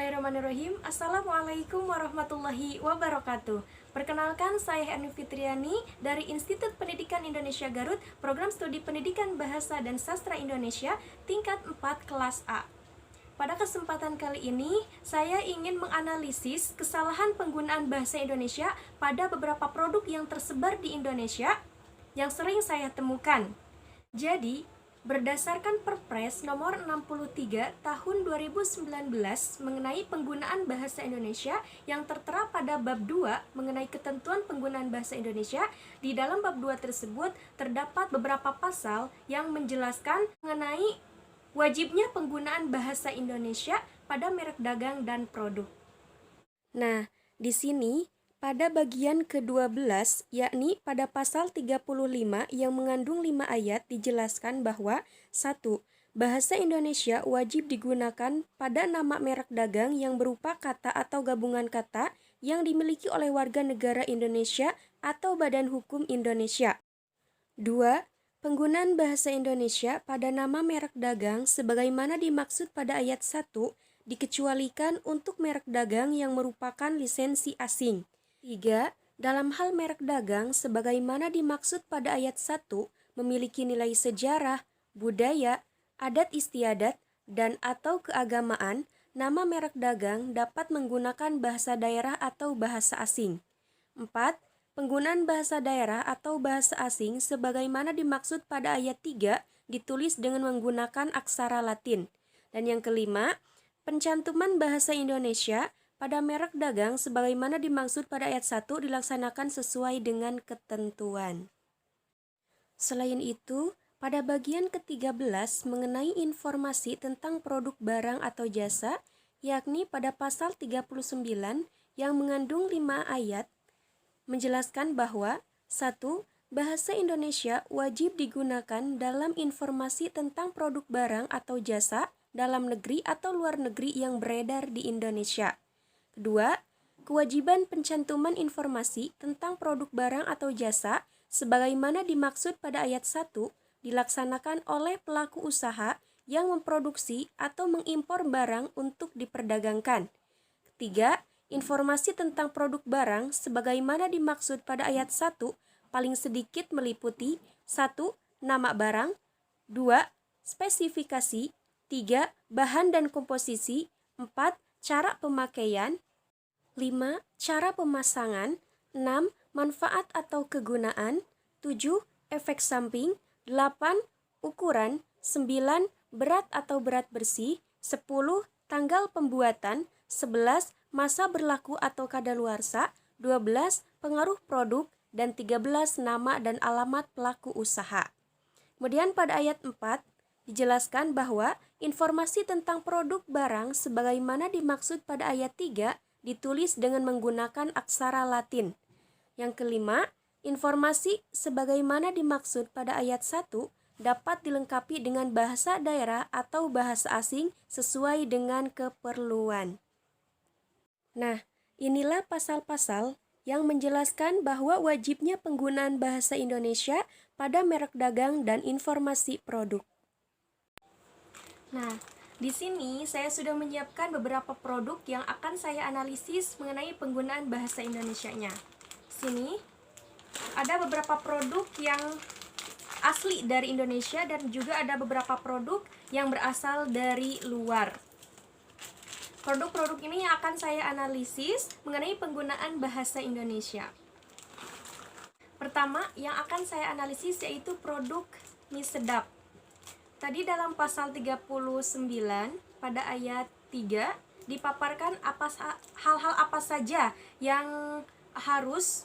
Bismillahirrahmanirrahim. Assalamualaikum warahmatullahi wabarakatuh. Perkenalkan, saya Herni Fitriani dari Institut Pendidikan Indonesia Garut, Program Studi Pendidikan Bahasa dan Sastra Indonesia, tingkat 4 kelas A. Pada kesempatan kali ini, saya ingin menganalisis kesalahan penggunaan bahasa Indonesia pada beberapa produk yang tersebar di Indonesia yang sering saya temukan. Jadi, berdasarkan Perpres nomor 63 tahun 2019 mengenai penggunaan bahasa Indonesia yang tertera pada bab 2 mengenai ketentuan penggunaan bahasa Indonesia, di dalam bab 2 tersebut terdapat beberapa pasal yang menjelaskan mengenai wajibnya penggunaan bahasa Indonesia pada merek dagang dan produk. Nah, di sini pada bagian ke-12, yakni pada pasal 35 yang mengandung 5 ayat, dijelaskan bahwa 1. Bahasa Indonesia wajib digunakan pada nama merek dagang yang berupa kata atau gabungan kata yang dimiliki oleh warga negara Indonesia atau Badan Hukum Indonesia. 2. Penggunaan bahasa Indonesia pada nama merek dagang sebagaimana dimaksud pada ayat 1 dikecualikan untuk merek dagang yang merupakan lisensi asing. 3. Dalam hal merek dagang sebagaimana dimaksud pada ayat 1 memiliki nilai sejarah, budaya, adat istiadat, dan atau keagamaan, nama merek dagang dapat menggunakan bahasa daerah atau bahasa asing. 4. Penggunaan bahasa daerah atau bahasa asing sebagaimana dimaksud pada ayat 3 ditulis dengan menggunakan aksara Latin. Dan yang kelima, pencantuman bahasa Indonesia pada merek dagang sebagaimana dimaksud pada ayat 1 dilaksanakan sesuai dengan ketentuan. Selain itu, pada bagian ke-13 mengenai informasi tentang produk barang atau jasa, yakni pada pasal 39 yang mengandung 5 ayat, menjelaskan bahwa 1. Bahasa Indonesia wajib digunakan dalam informasi tentang produk barang atau jasa dalam negeri atau luar negeri yang beredar di Indonesia. Kedua, kewajiban pencantuman informasi tentang produk barang atau jasa sebagaimana dimaksud pada ayat 1 dilaksanakan oleh pelaku usaha yang memproduksi atau mengimpor barang untuk diperdagangkan. Ketiga, informasi tentang produk barang sebagaimana dimaksud pada ayat 1 paling sedikit meliputi 1. Nama barang, 2. Spesifikasi, 3. Bahan dan komposisi, 4. Cara pemakaian, 5. Cara pemasangan, 6. Manfaat atau kegunaan, 7. Efek samping, 8. Ukuran, 9. Berat atau berat bersih, 10. Tanggal pembuatan, 11. Masa berlaku atau kadaluarsa, 12. Pengaruh produk, dan 13. Nama dan alamat pelaku usaha. Kemudian pada ayat 4 dijelaskan bahwa informasi tentang produk barang sebagaimana dimaksud pada ayat 3 ditulis dengan menggunakan aksara Latin. Yang kelima, informasi sebagaimana dimaksud pada ayat 1 dapat dilengkapi dengan bahasa daerah atau bahasa asing sesuai dengan keperluan. Nah, inilah pasal-pasal yang menjelaskan bahwa wajibnya penggunaan bahasa Indonesia pada merek dagang dan informasi produk. Nah, di sini saya sudah menyiapkan beberapa produk yang akan saya analisis mengenai penggunaan bahasa Indonesianya. Sini ada beberapa produk yang asli dari Indonesia dan juga ada beberapa produk yang berasal dari luar. Produk-produk ini yang akan saya analisis mengenai penggunaan bahasa Indonesia. Pertama yang akan saya analisis yaitu produk mie sedap. Tadi dalam pasal 39 pada ayat 3 dipaparkan hal-hal apa saja yang harus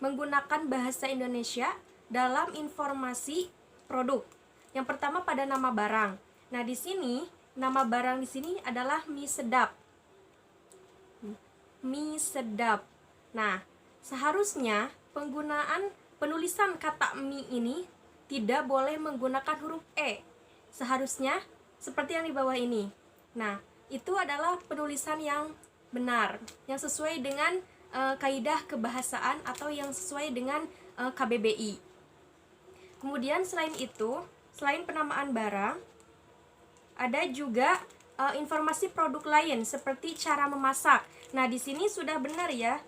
menggunakan bahasa Indonesia dalam informasi produk. Yang pertama pada nama barang. Nah, di sini nama barang di sini adalah mie sedap. Mie sedap. Nah, seharusnya penggunaan penulisan kata mie ini tidak boleh menggunakan huruf E. Seharusnya seperti yang di bawah ini. Nah, itu adalah penulisan yang benar, yang sesuai dengan kaidah kebahasaan atau yang sesuai dengan KBBI. Kemudian selain itu, selain penamaan barang, ada juga informasi produk lain seperti cara memasak. Nah, di sini sudah benar ya,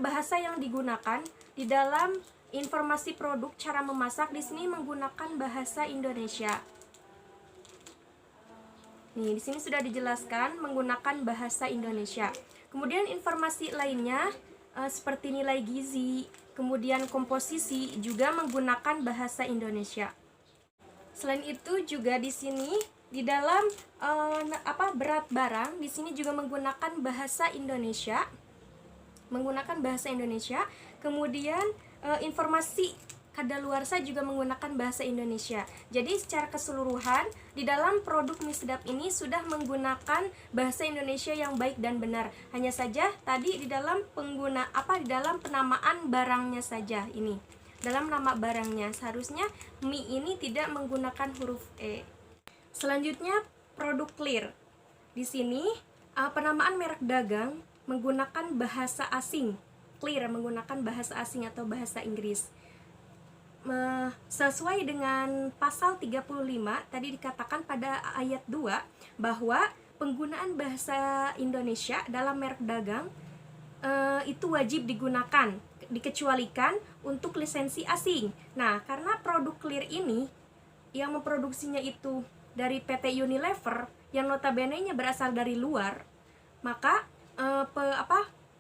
bahasa yang digunakan di dalam informasi produk cara memasak di sini menggunakan bahasa Indonesia. Nih, di sini sudah dijelaskan menggunakan bahasa Indonesia. Kemudian informasi lainnya seperti nilai gizi, kemudian komposisi juga menggunakan bahasa Indonesia. Selain itu juga di sini di dalam berat barang di sini juga menggunakan bahasa Indonesia. Kemudian informasi kadaluarsa juga menggunakan bahasa Indonesia. Jadi secara keseluruhan di dalam produk mie sedap ini sudah menggunakan bahasa Indonesia yang baik dan benar. Hanya saja tadi di dalam di dalam penamaan barangnya saja ini. Dalam nama barangnya seharusnya mie ini tidak menggunakan huruf E. Selanjutnya produk clear. Di sini penamaan merek dagang menggunakan bahasa asing. Clear menggunakan bahasa asing atau bahasa Inggris. Sesuai dengan pasal 35 tadi dikatakan pada ayat 2 bahwa penggunaan bahasa Indonesia dalam merek dagang itu wajib digunakan, dikecualikan untuk lisensi asing. Nah, karena produk clear ini yang memproduksinya itu dari PT Unilever yang notabene-nya berasal dari luar, maka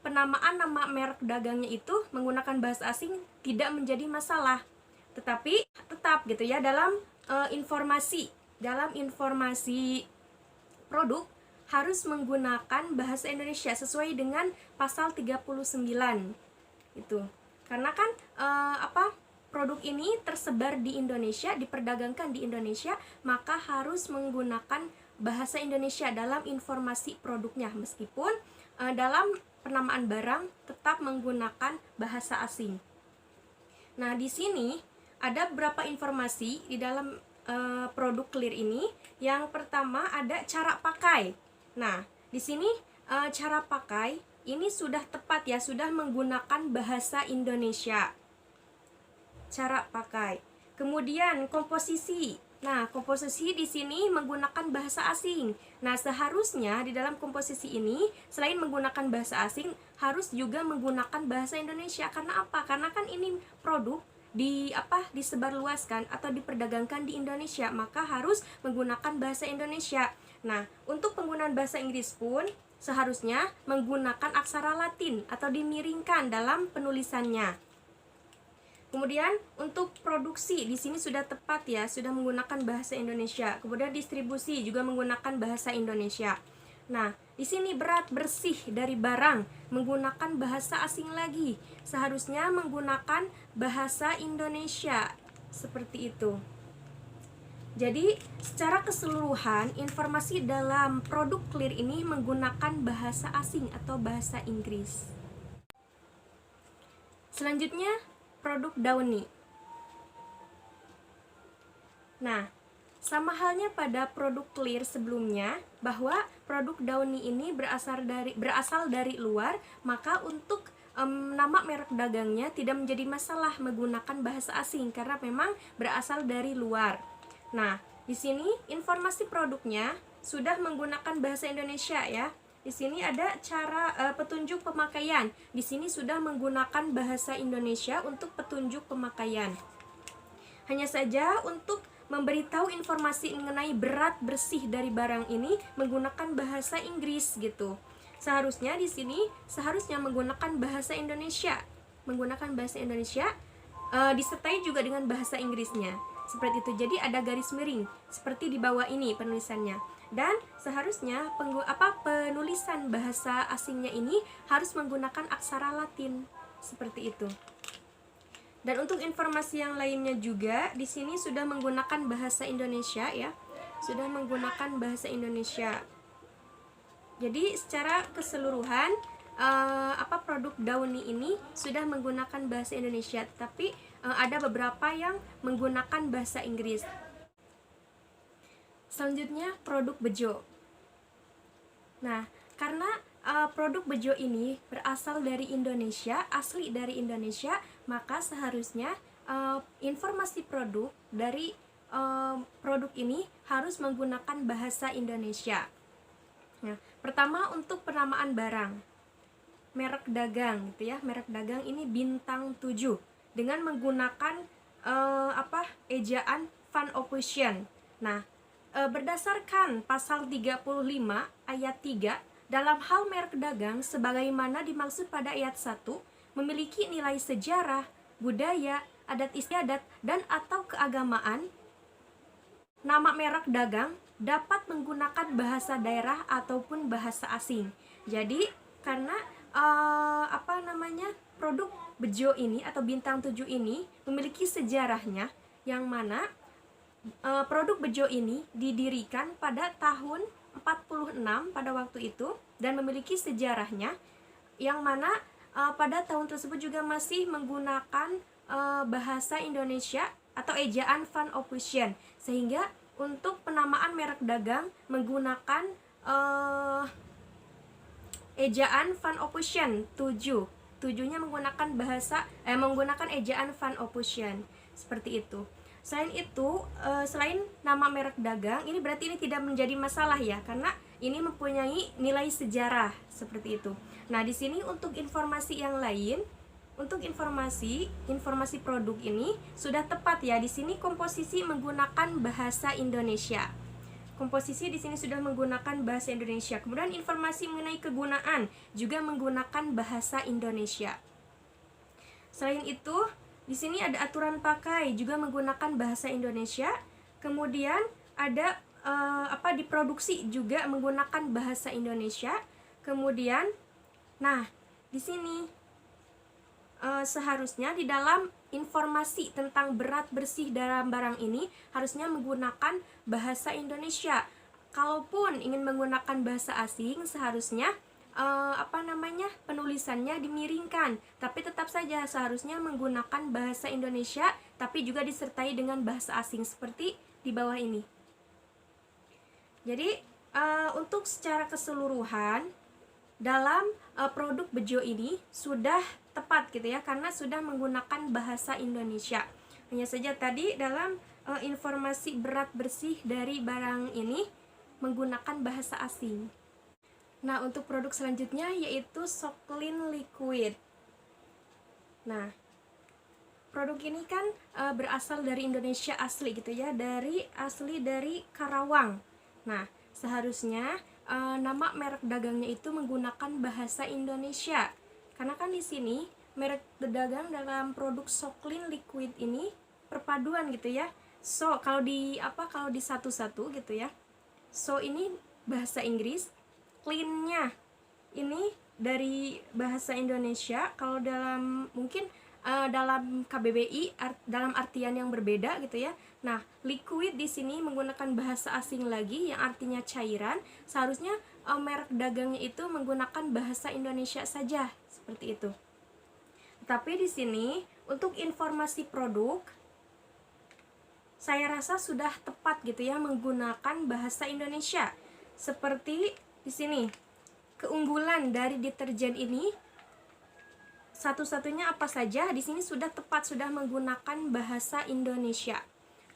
penamaan nama merek dagangnya itu menggunakan bahasa asing tidak menjadi masalah. Tetapi tetap gitu ya, dalam informasi produk harus menggunakan bahasa Indonesia sesuai dengan pasal 39 itu. Karena kan produk ini tersebar di Indonesia, diperdagangkan di Indonesia, maka harus menggunakan bahasa Indonesia dalam informasi produknya, meskipun dalam penamaan barang tetap menggunakan bahasa asing. Nah, di sini ada beberapa informasi di dalam produk clear ini. Yang pertama ada cara pakai. Nah, di sini cara pakai ini sudah tepat ya, sudah menggunakan bahasa Indonesia. Cara pakai. Kemudian komposisi. Nah, komposisi di sini menggunakan bahasa asing. Nah, seharusnya di dalam komposisi ini selain menggunakan bahasa asing harus juga menggunakan bahasa Indonesia. Karena apa? Karena kan ini produk disebarluaskan atau diperdagangkan di Indonesia, maka harus menggunakan bahasa Indonesia. Nah, untuk penggunaan bahasa Inggris pun seharusnya menggunakan aksara Latin atau dimiringkan dalam penulisannya. Kemudian untuk produksi di sini sudah tepat ya, sudah menggunakan bahasa Indonesia. Kemudian distribusi juga menggunakan bahasa Indonesia. Nah, di sini berat bersih dari barang menggunakan bahasa asing lagi. Seharusnya menggunakan bahasa Indonesia. Seperti itu. Jadi, secara keseluruhan informasi dalam produk clear ini menggunakan bahasa asing atau bahasa Inggris. Selanjutnya, produk Downy. Nah, sama halnya pada produk clear sebelumnya, bahwa produk Downy ini berasal dari luar, maka untuk nama merek dagangnya tidak menjadi masalah menggunakan bahasa asing karena memang berasal dari luar. Nah, di sini informasi produknya sudah menggunakan bahasa Indonesia ya. Di sini ada cara petunjuk pemakaian. Di sini sudah menggunakan bahasa Indonesia untuk petunjuk pemakaian. Hanya saja untuk memberitahu informasi mengenai berat bersih dari barang ini menggunakan bahasa Inggris gitu. Seharusnya di sini menggunakan bahasa Indonesia. Menggunakan bahasa Indonesia disertai juga dengan bahasa Inggrisnya. Seperti itu. Jadi ada garis miring seperti di bawah ini penulisannya. Dan seharusnya penulisan bahasa asingnya ini harus menggunakan aksara Latin. Seperti itu. Dan untuk informasi yang lainnya juga di sini sudah menggunakan bahasa Indonesia ya. Sudah menggunakan bahasa Indonesia. Jadi secara keseluruhan produk Downy ini sudah menggunakan bahasa Indonesia, tapi ada beberapa yang menggunakan bahasa Inggris. Selanjutnya produk Bejo. Nah, karena produk Bejo ini berasal dari Indonesia, asli dari Indonesia, maka seharusnya informasi produk dari produk ini harus menggunakan bahasa Indonesia. Nah, pertama untuk penamaan barang, merek dagang gitu ya. Merek dagang ini bintang 7 dengan menggunakan ejaan Van Ophuijsen. Nah, berdasarkan pasal 35 ayat 3, dalam hal merek dagang sebagaimana dimaksud pada ayat 1 memiliki nilai sejarah, budaya, adat istiadat, dan atau keagamaan, nama merek dagang dapat menggunakan bahasa daerah ataupun bahasa asing. Jadi karena produk Bejo ini atau bintang 7 ini memiliki sejarahnya, yang mana produk Bejo ini didirikan pada tahun 46 pada waktu itu dan memiliki sejarahnya, yang mana pada tahun tersebut juga masih menggunakan bahasa Indonesia atau ejaan Van Ophuijsen, sehingga untuk penamaan merek dagang menggunakan ejaan Van Ophuijsen 7-nya menggunakan ejaan Van Ophuijsen, seperti itu. Selain itu, selain nama merek dagang, ini berarti ini tidak menjadi masalah ya, karena ini mempunyai nilai sejarah seperti itu. Nah, di sini untuk informasi yang lain, untuk informasi produk ini sudah tepat ya. Di sini komposisi menggunakan bahasa Indonesia. Komposisi di sini sudah menggunakan bahasa Indonesia. Kemudian informasi mengenai kegunaan juga menggunakan bahasa Indonesia. Selain itu, di sini ada aturan pakai juga menggunakan bahasa Indonesia. Kemudian ada diproduksi juga menggunakan bahasa Indonesia. Kemudian, nah, di sini seharusnya di dalam informasi tentang berat bersih dalam barang ini harusnya menggunakan bahasa Indonesia. Kalaupun ingin menggunakan bahasa asing, seharusnya penulisannya dimiringkan, tapi tetap saja seharusnya menggunakan bahasa Indonesia tapi juga disertai dengan bahasa asing seperti di bawah ini. Jadi untuk secara keseluruhan dalam produk Bejo ini sudah tepat gitu ya, karena sudah menggunakan bahasa Indonesia. Hanya saja tadi dalam informasi berat bersih dari barang ini menggunakan bahasa asing. Nah, untuk produk selanjutnya yaitu Soclean Liquid. Nah, produk ini kan berasal dari Indonesia asli gitu ya, asli dari Karawang. Nah, seharusnya nama merek dagangnya itu menggunakan bahasa Indonesia. Karena kan di sini merek dagang dalam produk Soclean Liquid ini perpaduan gitu ya. So, kalau di satu-satu gitu ya. So ini bahasa Inggris, clean-nya ini dari bahasa Indonesia. Kalau dalam dalam KBBI dalam artian yang berbeda gitu ya. Nah, liquid di sini menggunakan bahasa asing lagi yang artinya cairan. Seharusnya merek dagangnya itu menggunakan bahasa Indonesia saja, seperti itu. Tapi di sini untuk informasi produk saya rasa sudah tepat gitu ya menggunakan bahasa Indonesia. Seperti di sini, keunggulan dari deterjen ini satu-satunya apa saja, di sini sudah tepat, sudah menggunakan bahasa Indonesia.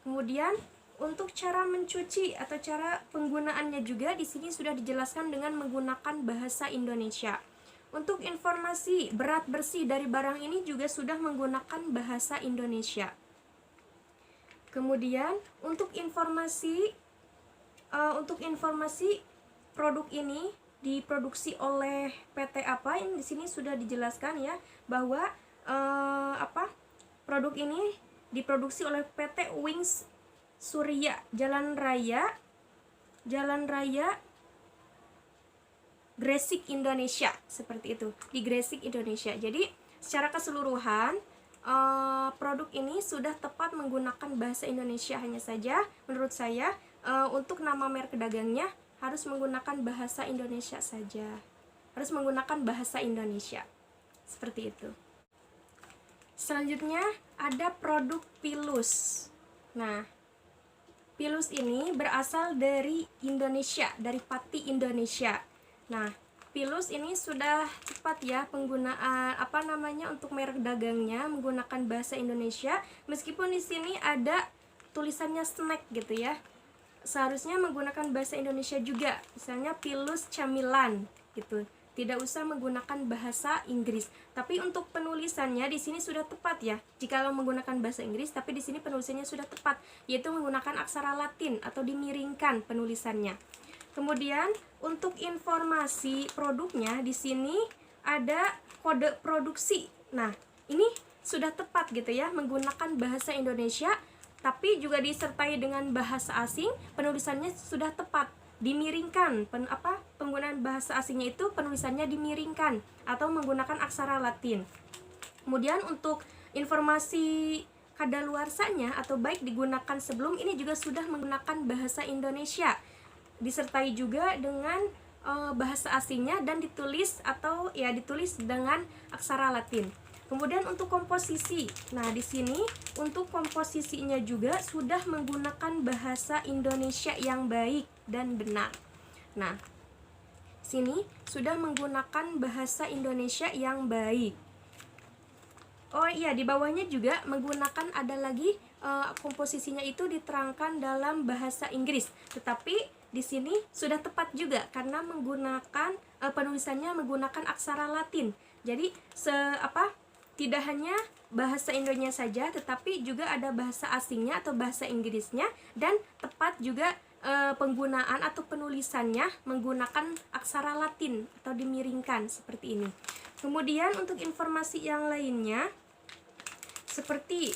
Kemudian untuk cara mencuci atau cara penggunaannya juga di sini sudah dijelaskan dengan menggunakan bahasa Indonesia. Untuk informasi berat bersih dari barang ini juga sudah menggunakan bahasa Indonesia. Kemudian untuk informasi produk ini diproduksi oleh PT apa, ini di sini sudah dijelaskan ya bahwa produk ini diproduksi oleh PT Wings Surya Jalan Raya Gresik Indonesia, seperti itu, di Gresik Indonesia. Jadi secara keseluruhan produk ini sudah tepat menggunakan bahasa Indonesia. Hanya saja menurut saya untuk nama merek dagangnya harus menggunakan bahasa Indonesia saja, harus menggunakan bahasa Indonesia, seperti itu. Selanjutnya ada produk Pilus. Nah, Pilus ini berasal dari Indonesia, dari Pati Indonesia. Nah, Pilus ini sudah cepat ya penggunaan untuk merek dagangnya menggunakan bahasa Indonesia, meskipun di sini ada tulisannya snack gitu ya, seharusnya menggunakan bahasa Indonesia juga, misalnya pilus camilan gitu, tidak usah menggunakan bahasa Inggris. Tapi untuk penulisannya di sini sudah tepat ya, jikalau menggunakan bahasa Inggris, tapi di sini penulisannya sudah tepat, yaitu menggunakan aksara Latin atau dimiringkan penulisannya. Kemudian untuk informasi produknya di sini ada kode produksi. Nah, ini sudah tepat gitu ya, menggunakan bahasa Indonesia tapi juga disertai dengan bahasa asing, penulisannya sudah tepat, dimiringkan. Penggunaan bahasa asingnya itu penulisannya dimiringkan atau menggunakan aksara Latin. Kemudian untuk informasi kadaluarsanya atau baik digunakan sebelum, ini juga sudah menggunakan bahasa Indonesia, disertai juga dengan bahasa asingnya dan ditulis atau ya ditulis dengan aksara Latin. Kemudian untuk komposisi, nah di sini untuk komposisinya juga sudah menggunakan bahasa Indonesia yang baik dan benar. Nah, sini sudah menggunakan bahasa Indonesia yang baik. Oh iya, di bawahnya juga menggunakan ada lagi komposisinya itu diterangkan dalam bahasa Inggris, tetapi di sini sudah tepat juga karena menggunakan penulisannya menggunakan aksara Latin. Jadi tidak hanya bahasa Indonya saja, tetapi juga ada bahasa asingnya atau bahasa Inggrisnya, dan tepat juga penggunaan atau penulisannya menggunakan aksara Latin atau dimiringkan seperti ini. Kemudian untuk informasi yang lainnya seperti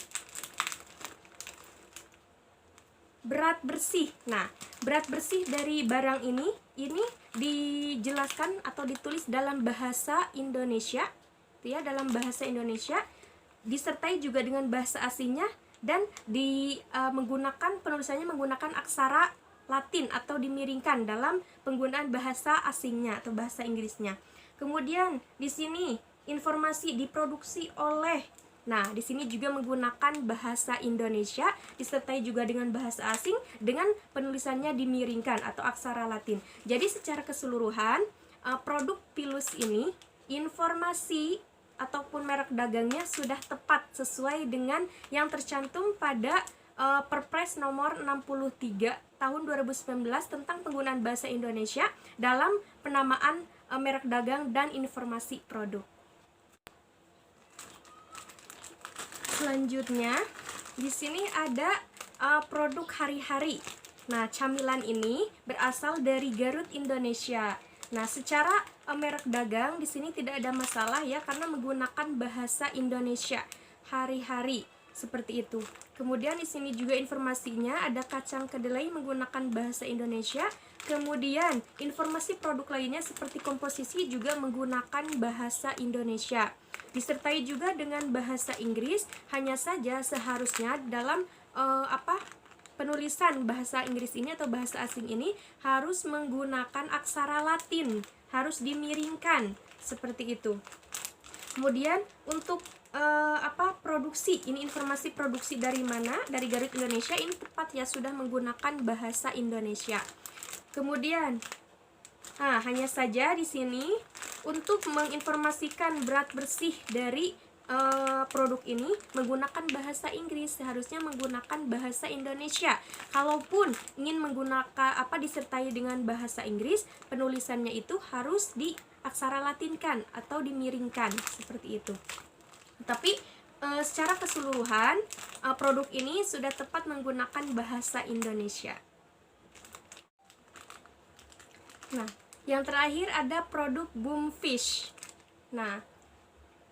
berat bersih. Nah, berat bersih dari barang ini dijelaskan atau ditulis dalam bahasa Indonesia, ya, dalam bahasa Indonesia, disertai juga dengan bahasa asingnya, dan menggunakan penulisannya menggunakan aksara Latin atau dimiringkan dalam penggunaan bahasa asingnya atau bahasa Inggrisnya. Kemudian di sini informasi diproduksi oleh, nah di sini juga menggunakan bahasa Indonesia disertai juga dengan bahasa asing dengan penulisannya dimiringkan atau aksara Latin. Jadi secara keseluruhan produk Pilus ini informasi ataupun merek dagangnya sudah tepat sesuai dengan yang tercantum pada Perpres nomor 63 tahun 2019 tentang penggunaan bahasa Indonesia dalam penamaan merek dagang dan informasi produk. Selanjutnya di sini ada produk hari-hari. Nah, camilan ini berasal dari Garut Indonesia. Nah, secara merek dagang di sini tidak ada masalah ya, karena menggunakan bahasa Indonesia hari-hari seperti itu. Kemudian di sini juga informasinya ada kacang kedelai menggunakan bahasa Indonesia. Kemudian informasi produk lainnya seperti komposisi juga menggunakan bahasa Indonesia. Disertai juga dengan bahasa Inggris, hanya saja seharusnya dalam penulisan bahasa Inggris ini atau bahasa asing ini harus menggunakan aksara Latin, harus dimiringkan seperti itu. Kemudian untuk produksi, ini informasi produksi dari mana? Dari Garut Indonesia, ini tepat ya, sudah menggunakan bahasa Indonesia. Kemudian hanya saja di sini untuk menginformasikan berat bersih dari produk ini menggunakan bahasa Inggris, seharusnya menggunakan bahasa Indonesia. Kalaupun ingin menggunakan disertai dengan bahasa Inggris, penulisannya itu harus di aksara Latinkan atau dimiringkan seperti itu. Tapi secara keseluruhan produk ini sudah tepat menggunakan bahasa Indonesia. Nah, yang terakhir ada produk Boomfish. Nah,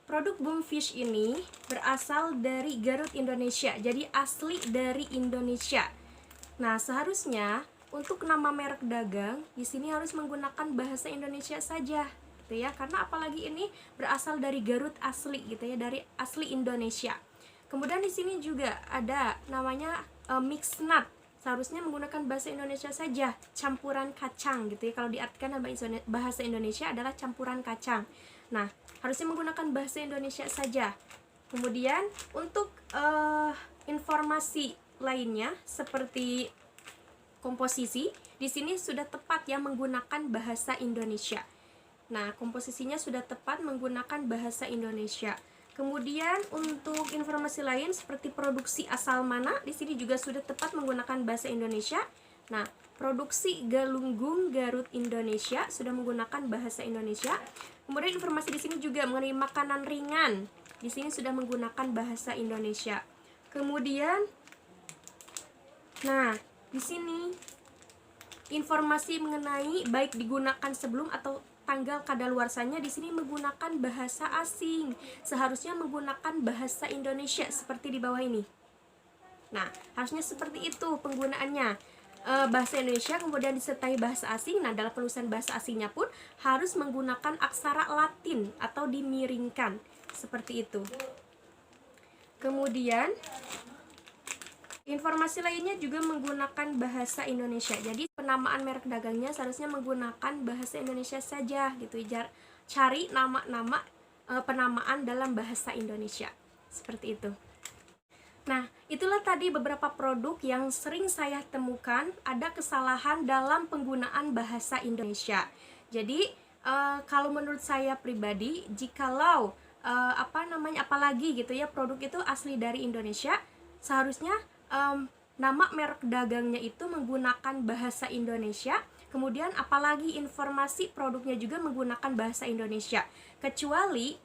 produk Boomfish ini berasal dari Garut Indonesia, jadi asli dari Indonesia. Nah, seharusnya untuk nama merek dagang di sini harus menggunakan bahasa Indonesia saja, gitu ya. Karena apalagi ini berasal dari Garut asli, gitu ya, dari asli Indonesia. Kemudian di sini juga ada namanya mixed nut. Seharusnya menggunakan bahasa Indonesia saja, campuran kacang, gitu ya. Kalau diartikan bahasa Indonesia adalah campuran kacang. Nah, harusnya menggunakan bahasa Indonesia saja. Kemudian untuk informasi lainnya seperti komposisi, di sini sudah tepat ya menggunakan bahasa Indonesia. Nah, komposisinya sudah tepat menggunakan bahasa Indonesia. Kemudian untuk informasi lain seperti produksi asal mana, di sini juga sudah tepat menggunakan bahasa Indonesia. Nah, produksi Galunggung Garut Indonesia sudah menggunakan bahasa Indonesia. Kemudian informasi di sini juga mengenai makanan ringan, di sini sudah menggunakan bahasa Indonesia. Kemudian, nah, di sini informasi mengenai baik digunakan sebelum atau tanggal kadaluarsanya di sini menggunakan bahasa asing. Seharusnya menggunakan bahasa Indonesia seperti di bawah ini. Nah, harusnya seperti itu penggunaannya. Bahasa Indonesia kemudian disertai bahasa asing. Nah, dalam penulisan bahasa asingnya pun harus menggunakan aksara Latin atau dimiringkan. Seperti itu. Kemudian informasi lainnya juga menggunakan bahasa Indonesia. Jadi penamaan merek dagangnya seharusnya menggunakan bahasa Indonesia saja gitu. Cari nama-nama penamaan dalam bahasa Indonesia. Seperti itu. Nah, itulah tadi beberapa produk yang sering saya temukan ada kesalahan dalam penggunaan bahasa Indonesia. Jadi kalau menurut saya pribadi, jikalau apalagi gitu ya, produk itu asli dari Indonesia, seharusnya nama merek dagangnya itu menggunakan bahasa Indonesia, kemudian apalagi informasi produknya juga menggunakan bahasa Indonesia, kecuali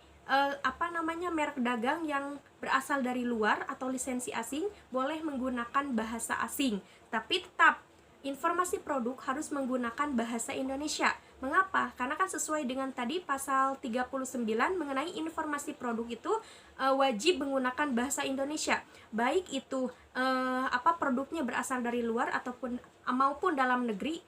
merek dagang yang berasal dari luar atau lisensi asing boleh menggunakan bahasa asing, tapi tetap informasi produk harus menggunakan bahasa Indonesia. Mengapa? Karena kan sesuai dengan tadi pasal 39 mengenai informasi produk itu wajib menggunakan bahasa Indonesia. Baik itu produknya berasal dari luar ataupun maupun dalam negeri.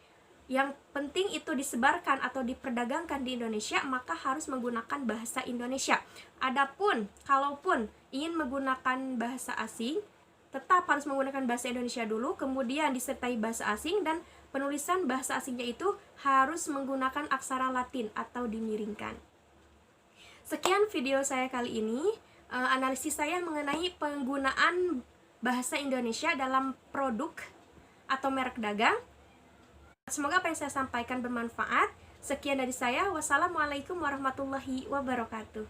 Yang penting itu disebarkan atau diperdagangkan di Indonesia, maka harus menggunakan bahasa Indonesia. Adapun kalaupun ingin menggunakan bahasa asing, tetap harus menggunakan bahasa Indonesia dulu, kemudian disertai bahasa asing, dan penulisan bahasa asingnya itu harus menggunakan aksara Latin atau dimiringkan. Sekian video saya kali ini, analisis saya mengenai penggunaan bahasa Indonesia dalam produk atau merek dagang. Semoga apa yang saya sampaikan bermanfaat. Sekian dari saya. Wassalamualaikum warahmatullahi wabarakatuh.